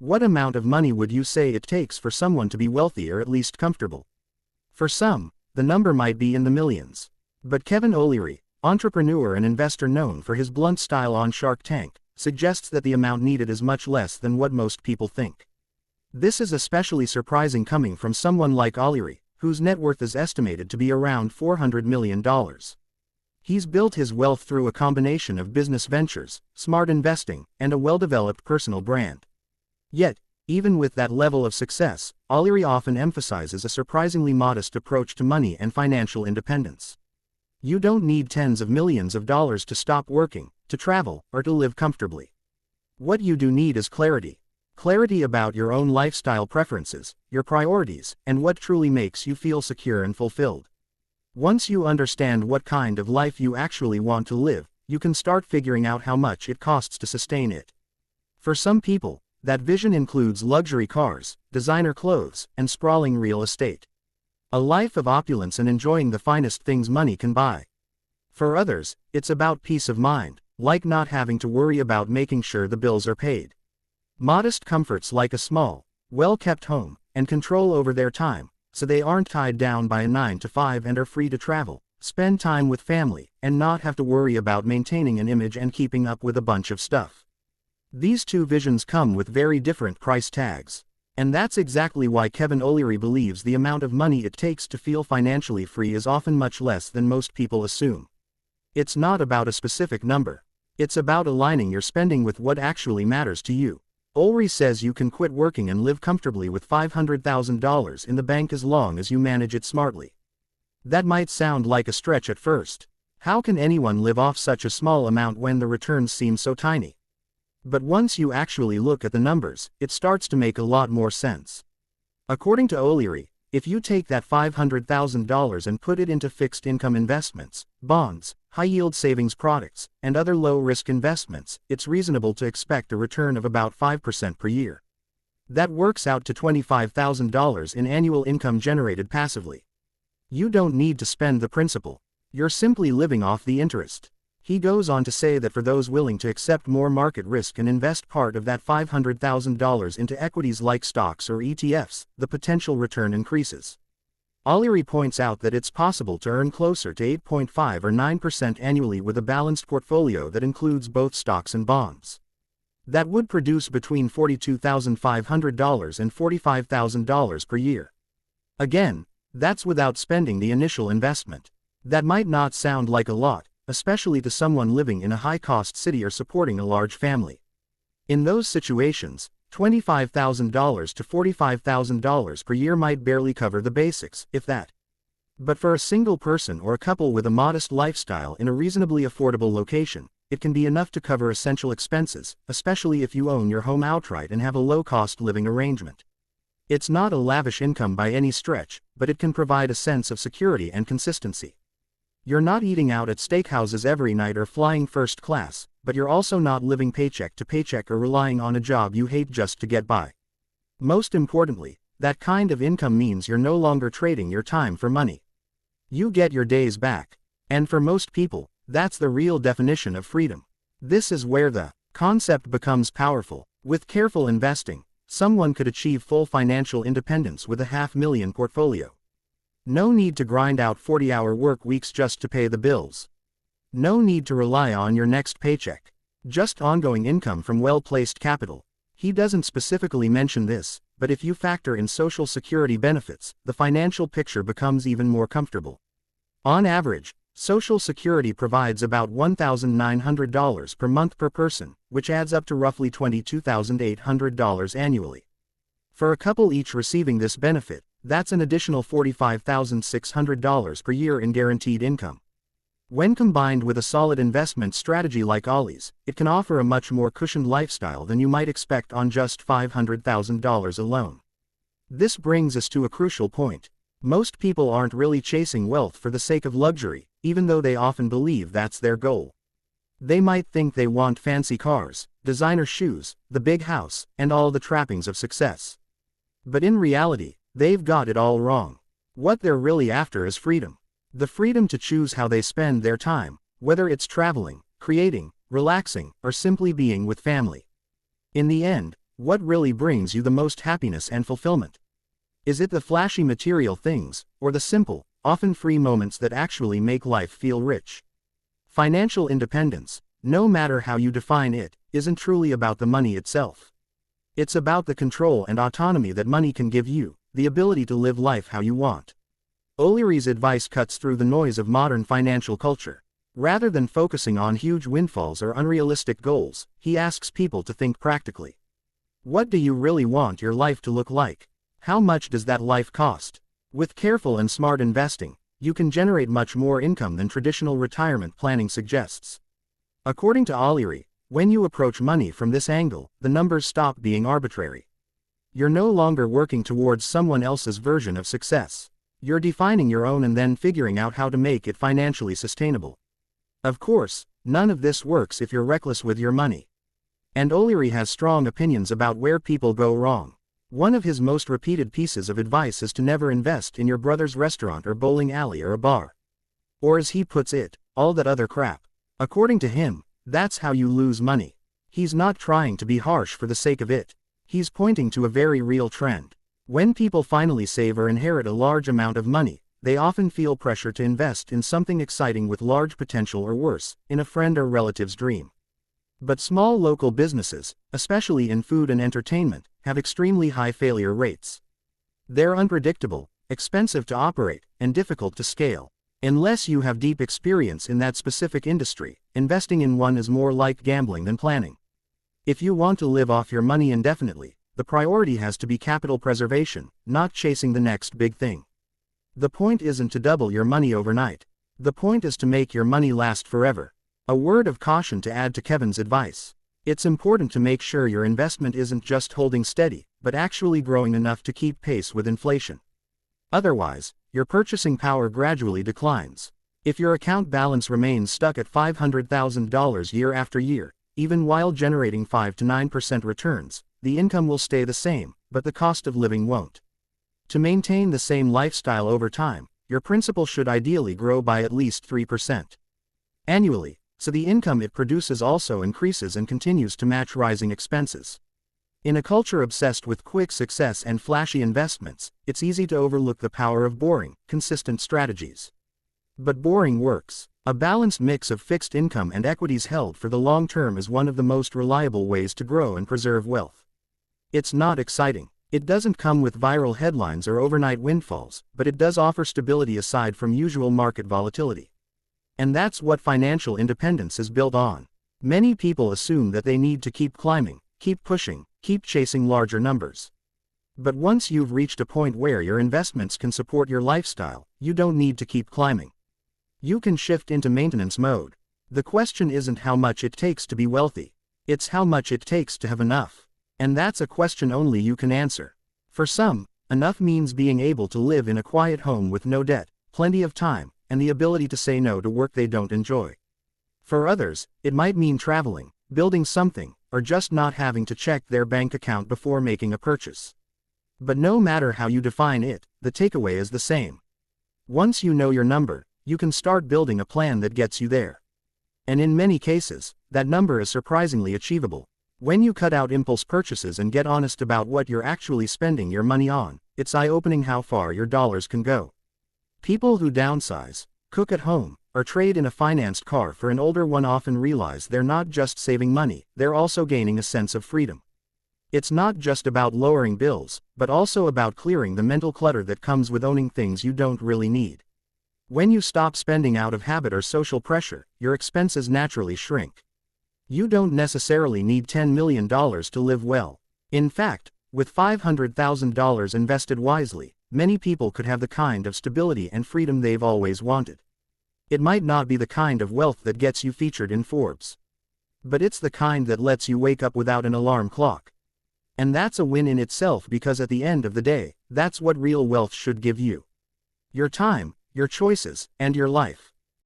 What amount of money would you say it takes for someone to be wealthy or at least comfortable? For some, the number might be in the millions. But Kevin O'Leary, entrepreneur and investor known for his blunt style on Shark Tank, suggests that the amount needed is much less than what most people think. This is especially surprising coming from someone like O'Leary, whose net worth is estimated to be around $400 million. He's built his wealth through a combination of business ventures, smart investing, and a well-developed personal brand. Yet, even with that level of success, O'Leary often emphasizes a surprisingly modest approach to money and financial independence. You don't need tens of millions of dollars to stop working, to travel, or to live comfortably. What you do need is clarity. Clarity about your own lifestyle preferences, your priorities, and what truly makes you feel secure and fulfilled. Once you understand what kind of life you actually want to live, you can start figuring out how much it costs to sustain it. For some people, that vision includes luxury cars, designer clothes, and sprawling real estate. A life of opulence and enjoying the finest things money can buy. For others, it's about peace of mind, like not having to worry about making sure the bills are paid. Modest comforts like a small, well-kept home, and control over their time, so they aren't tied down by a 9-to-5 and are free to travel, spend time with family, and not have to worry about maintaining an image and keeping up with a bunch of stuff. These two visions come with very different price tags. And that's exactly why Kevin O'Leary believes the amount of money it takes to feel financially free is often much less than most people assume. It's not about a specific number. It's about aligning your spending with what actually matters to you. O'Leary says you can quit working and live comfortably with $500,000 in the bank as long as you manage it smartly. That might sound like a stretch at first. How can anyone live off such a small amount when the returns seem so tiny? But once you actually look at the numbers, it starts to make a lot more sense. According to O'Leary, if you take that $500,000 and put it into fixed income investments, bonds, high-yield savings products, and other low-risk investments, it's reasonable to expect a return of about 5% per year. That works out to $25,000 in annual income generated passively. You don't need to spend the principal. You're simply living off the interest. He goes on to say that for those willing to accept more market risk and invest part of that $500,000 into equities like stocks or ETFs, the potential return increases. O'Leary points out that it's possible to earn closer to 8.5 or 9% annually with a balanced portfolio that includes both stocks and bonds. That would produce between $42,500 and $45,000 per year. Again, that's without spending the initial investment. That might not sound like a lot, especially to someone living in a high-cost city or supporting a large family. In those situations, $25,000 to $45,000 per year might barely cover the basics, if that. But for a single person or a couple with a modest lifestyle in a reasonably affordable location, it can be enough to cover essential expenses, especially if you own your home outright and have a low-cost living arrangement. It's not a lavish income by any stretch, but it can provide a sense of security and consistency. You're not eating out at steakhouses every night or flying first class, but you're also not living paycheck to paycheck or relying on a job you hate just to get by. Most importantly, that kind of income means you're no longer trading your time for money. You get your days back. And for most people, that's the real definition of freedom. This is where the concept becomes powerful. With careful investing, someone could achieve full financial independence with a $500,000 portfolio. No need to grind out 40-hour work weeks just to pay the bills. No need to rely on your next paycheck. Just ongoing income from well-placed capital. He doesn't specifically mention this, but if you factor in Social Security benefits, the financial picture becomes even more comfortable. On average, Social Security provides about $1,900 per month per person, which adds up to roughly $22,800 annually. For a couple each receiving this benefit, that's an additional $45,600 per year in guaranteed income. When combined with a solid investment strategy like Ollie's, it can offer a much more cushioned lifestyle than you might expect on just $500,000 alone. This brings us to a crucial point. Most people aren't really chasing wealth for the sake of luxury, even though they often believe that's their goal. They might think they want fancy cars, designer shoes, the big house, and all the trappings of success. But in reality, they've got it all wrong. What they're really after is freedom. The freedom to choose how they spend their time, whether it's traveling, creating, relaxing, or simply being with family. In the end, What really brings you the most happiness and fulfillment? Is it the flashy material things, or the simple, often free moments that actually make life feel rich? Financial independence, no matter how you define it, isn't truly about the money itself. It's about the control and autonomy that money can give you, the ability to live life how you want. O'Leary's advice cuts through the noise of modern financial culture. Rather than focusing on huge windfalls or unrealistic goals, he asks people to think practically. What do you really want your life to look like? How much does that life cost? With careful and smart investing, you can generate much more income than traditional retirement planning suggests. According to O'Leary, when you approach money from this angle, the numbers stop being arbitrary. You're no longer working towards someone else's version of success. You're defining your own and then figuring out how to make it financially sustainable. Of course, none of this works if you're reckless with your money. And O'Leary has strong opinions about where people go wrong. One of his most repeated pieces of advice is to never invest in your brother's restaurant or bowling alley or a bar. Or as he puts it, all that other crap. According to him, that's how you lose money. He's not trying to be harsh for the sake of it. He's pointing to a very real trend. When people finally save or inherit a large amount of money, they often feel pressure to invest in something exciting with large potential or worse, in a friend or relative's dream. But small local businesses, especially in food and entertainment, have extremely high failure rates. They're unpredictable, expensive to operate, and difficult to scale. Unless you have deep experience in that specific industry, investing in one is more like gambling than planning. If you want to live off your money indefinitely, the priority has to be capital preservation, not chasing the next big thing. The point isn't to double your money overnight. The point is to make your money last forever. A word of caution to add to Kevin's advice. It's important to make sure your investment isn't just holding steady, but actually growing enough to keep pace with inflation. Otherwise, your purchasing power gradually declines. If your account balance remains stuck at $500,000 year after year, even while generating 5 to 9% returns, the income will stay the same, but the cost of living won't. To maintain the same lifestyle over time, your principal should ideally grow by at least 3% annually, so the income it produces also increases and continues to match rising expenses. In a culture obsessed with quick success and flashy investments, it's easy to overlook the power of boring, consistent strategies. But boring works. A balanced mix of fixed income and equities held for the long term is one of the most reliable ways to grow and preserve wealth. It's not exciting. It doesn't come with viral headlines or overnight windfalls, but it does offer stability aside from usual market volatility. And that's what financial independence is built on. Many people assume that they need to keep climbing, keep pushing, keep chasing larger numbers. But once you've reached a point where your investments can support your lifestyle, you don't need to keep climbing. You can shift into maintenance mode. The question isn't how much it takes to be wealthy. It's how much it takes to have enough. And that's a question only you can answer. For some, enough means being able to live in a quiet home with no debt, plenty of time, and the ability to say no to work they don't enjoy. For others, it might mean traveling, building something, or just not having to check their bank account before making a purchase. But no matter how you define it, the takeaway is the same. Once you know your number, you can start building a plan that gets you there. And in many cases, that number is surprisingly achievable. When you cut out impulse purchases and get honest about what you're actually spending your money on, it's eye-opening how far your dollars can go. People who downsize, cook at home, or trade in a financed car for an older one often realize they're not just saving money, they're also gaining a sense of freedom. It's not just about lowering bills, but also about clearing the mental clutter that comes with owning things you don't really need. When you stop spending out of habit or social pressure, your expenses naturally shrink. You don't necessarily need $10 million to live well. In fact, with $500,000 invested wisely, many people could have the kind of stability and freedom they've always wanted. It might not be the kind of wealth that gets you featured in Forbes. But it's the kind that lets you wake up without an alarm clock. And that's a win in itself because at the end of the day, that's what real wealth should give you. Your time, your choices, and your life.